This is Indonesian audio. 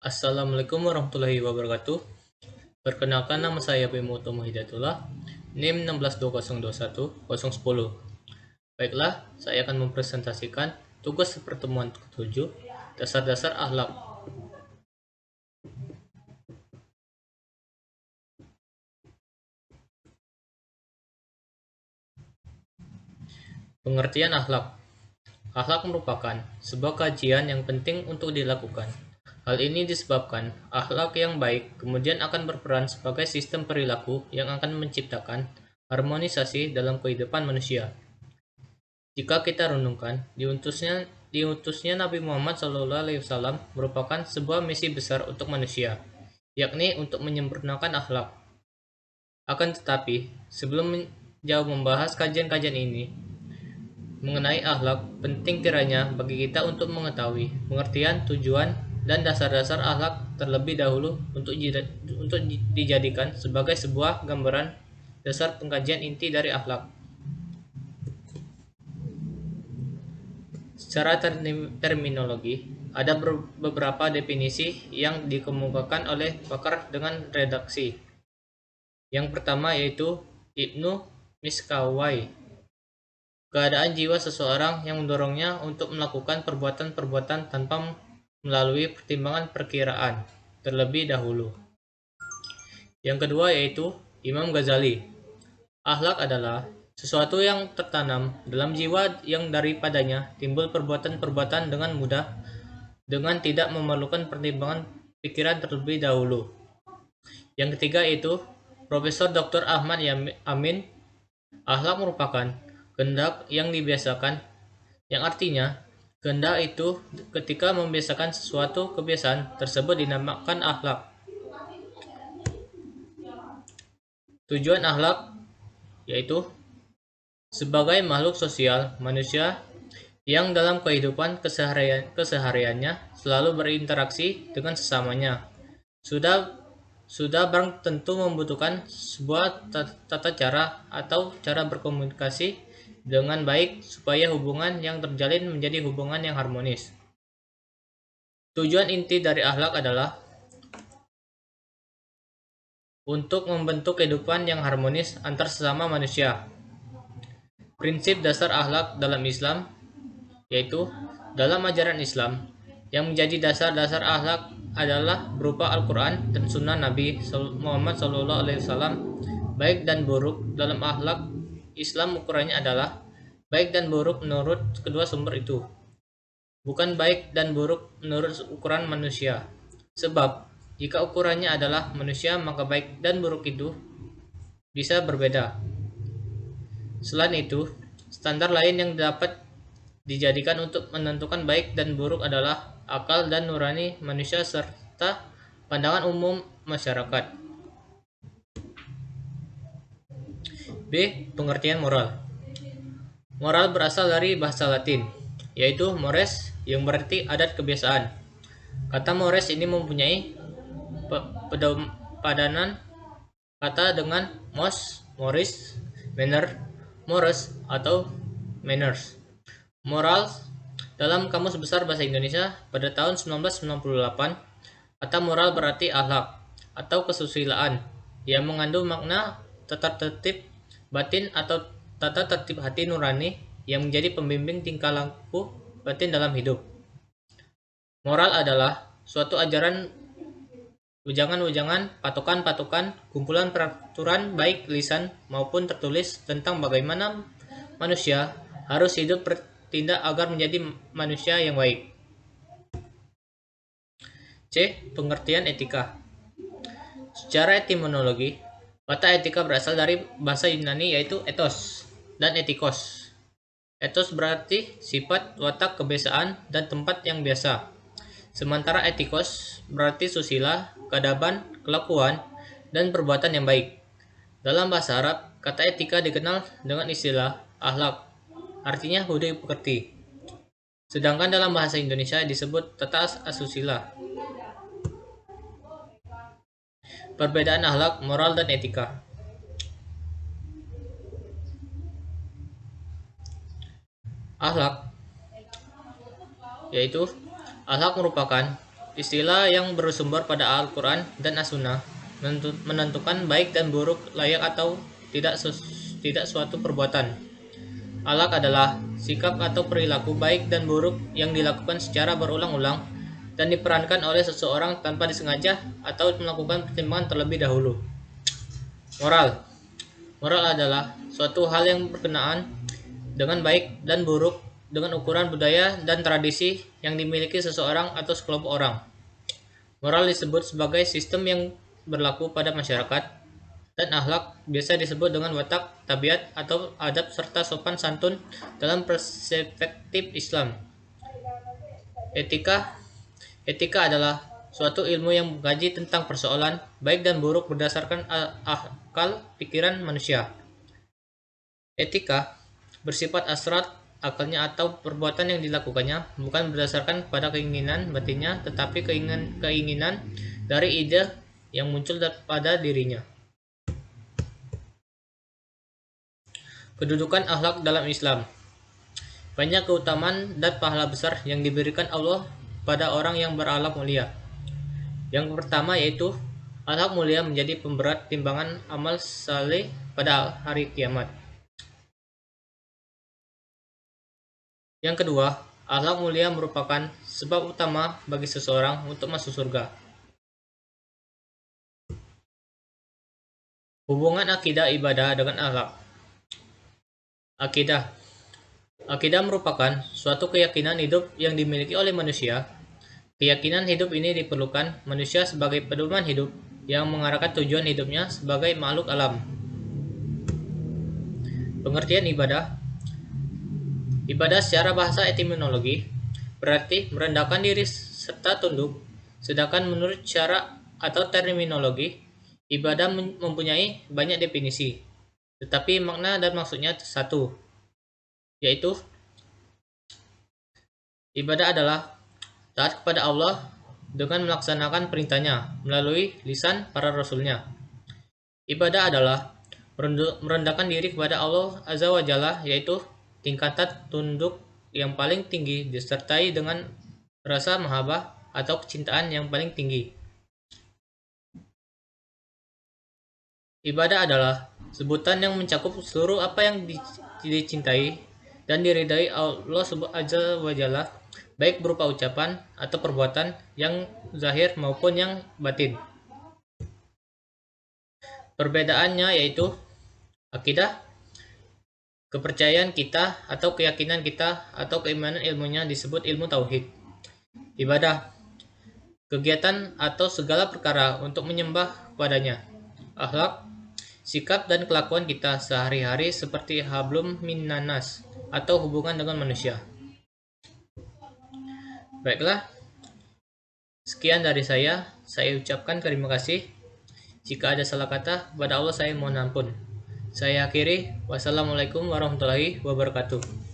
Assalamualaikum warahmatullahi wabarakatuh. Perkenalkan, nama saya Bimo Tomo Hidayatullah, NIM 162021010. Baiklah, saya akan mempresentasikan tugas pertemuan ke-7, dasar-dasar akhlak. Pengertian akhlak. Akhlak merupakan sebuah kajian yang penting untuk dilakukan. Hal ini disebabkan akhlak yang baik kemudian akan berperan sebagai sistem perilaku yang akan menciptakan harmonisasi dalam kehidupan manusia. Jika kita renungkan, diutusnya Nabi Muhammad SAW merupakan sebuah misi besar untuk manusia, yakni untuk menyempurnakan akhlak. Akan tetapi, sebelum jauh membahas kajian-kajian ini mengenai akhlak, penting kiranya bagi kita untuk mengetahui pengertian, tujuan, dan dasar-dasar akhlak terlebih dahulu untuk dijadikan sebagai sebuah gambaran dasar pengkajian inti dari akhlak. Secara terminologi, ada beberapa definisi yang dikemukakan oleh pakar dengan redaksi. Yang pertama yaitu Ibnu Miskawai. Keadaan jiwa seseorang yang mendorongnya untuk melakukan perbuatan-perbuatan tanpa melalui pertimbangan perkiraan terlebih dahulu. Yang kedua yaitu Imam Ghazali. Akhlak adalah sesuatu yang tertanam dalam jiwa yang daripadanya timbul perbuatan-perbuatan dengan mudah dengan tidak memerlukan pertimbangan pikiran terlebih dahulu. Yang ketiga yaitu Profesor Dr. Ahmad Amin. Akhlak merupakan kehendak yang dibiasakan, yang artinya kehendak itu ketika membiasakan sesuatu kebiasaan tersebut dinamakan akhlak. Tujuan akhlak yaitu sebagai makhluk sosial, manusia yang dalam kehidupan kesehariannya selalu berinteraksi dengan sesamanya, sudah barang tentu membutuhkan sebuah tata cara atau cara berkomunikasi dengan baik supaya hubungan yang terjalin menjadi hubungan yang harmonis. Tujuan inti dari akhlak adalah untuk membentuk kehidupan yang harmonis antar sesama manusia. Prinsip dasar akhlak dalam Islam yaitu dalam ajaran Islam yang menjadi dasar-dasar akhlak adalah berupa Al-Quran dan Sunnah Nabi Muhammad SAW. Baik dan buruk dalam akhlak Islam ukurannya adalah baik dan buruk menurut kedua sumber itu, bukan baik dan buruk menurut ukuran manusia. Sebab jika ukurannya adalah manusia, maka baik dan buruk itu bisa berbeda. Selain itu, standar lain yang dapat dijadikan untuk menentukan baik dan buruk adalah akal dan nurani manusia serta pandangan umum masyarakat. B. Pengertian moral. Moral berasal dari bahasa Latin, yaitu mores, yang berarti adat kebiasaan. Kata mores ini mempunyai padanan kata dengan mos, moris, manner, mores, atau manners. Moral dalam Kamus Besar Bahasa Indonesia pada tahun 1998, kata moral berarti akhlak atau kesusilaan yang mengandung makna tata tertib batin atau tata tertib hati nurani yang menjadi pembimbing tingkah laku batin dalam hidup. Moral adalah suatu ajaran, wejangan-wejangan, patokan-patokan, kumpulan peraturan baik lisan maupun tertulis tentang bagaimana manusia harus hidup bertindak agar menjadi manusia yang baik. C. Pengertian etika. Secara etimologi, kata etika berasal dari bahasa Yunani yaitu ethos dan etikos. Ethos berarti sifat, watak, kebiasaan, dan tempat yang biasa. Sementara etikos berarti susila, keadaban, kelakuan, dan perbuatan yang baik. Dalam bahasa Arab, kata etika dikenal dengan istilah akhlak, artinya budi pekerti. Sedangkan dalam bahasa Indonesia disebut tata asusila. Perbedaan akhlak, moral, dan etika. Akhlak yaitu akhlak merupakan Istilah yang bersumber pada Al-Quran dan As-Sunnah menentukan baik dan buruk, layak atau tidak suatu perbuatan. Akhlak adalah sikap atau perilaku baik dan buruk yang dilakukan secara berulang-ulang dan diperankan oleh seseorang tanpa disengaja atau melakukan pertimbangan terlebih dahulu. Moral. Moral adalah suatu hal yang berkenaan dengan baik dan buruk dengan ukuran budaya dan tradisi yang dimiliki seseorang atau sekelompok orang. Moral disebut sebagai sistem yang berlaku pada masyarakat, dan akhlak biasa disebut dengan watak, tabiat, atau adab serta sopan santun dalam perspektif Islam. Etika. Etika adalah suatu ilmu yang mengkaji tentang persoalan baik dan buruk berdasarkan akal pikiran manusia. Etika bersifat asrat akalnya atau perbuatan yang dilakukannya bukan berdasarkan pada keinginan batinnya, tetapi keinginan dari ide yang muncul pada dirinya. Kedudukan akhlak dalam Islam. Banyak keutamaan dan pahala besar yang diberikan Allah pada orang yang berakhlak mulia. Yang pertama yaitu akhlak mulia menjadi pemberat timbangan amal saleh pada hari kiamat. Yang kedua, akhlak mulia merupakan sebab utama bagi seseorang untuk masuk surga. Hubungan akidah ibadah dengan akhlak. Akidah. Akidah merupakan suatu keyakinan hidup yang dimiliki oleh manusia. Keyakinan hidup ini diperlukan manusia sebagai pedoman hidup yang mengarahkan tujuan hidupnya sebagai makhluk alam. Pengertian ibadah. Ibadah secara bahasa etimologi berarti merendahkan diri serta tunduk, sedangkan menurut syara atau terminologi, ibadah mempunyai banyak definisi, tetapi makna dan maksudnya satu, yaitu ibadah adalah taat kepada Allah dengan melaksanakan perintahnya melalui lisan para rasulnya. Ibadah adalah merendahkan diri kepada Allah Azza wa Jalla, yaitu tingkatan tunduk yang paling tinggi disertai dengan rasa mahabbah atau kecintaan yang paling tinggi. Ibadah adalah sebutan yang mencakup seluruh apa yang dicintai dan diridai Allah Azza wa Jalla, baik berupa ucapan atau perbuatan yang zahir maupun yang batin. Perbedaannya yaitu akidah, kepercayaan kita atau keyakinan kita atau keimanan ilmunya disebut ilmu tauhid. Ibadah, kegiatan atau segala perkara untuk menyembah kepadanya. Akhlak, sikap dan kelakuan kita sehari-hari seperti hablum minnanas atau hubungan dengan manusia. Baiklah, sekian dari saya ucapkan terima kasih. Jika ada salah kata, kepada Allah saya mohon ampun. Saya akhiri, wassalamualaikum warahmatullahi wabarakatuh.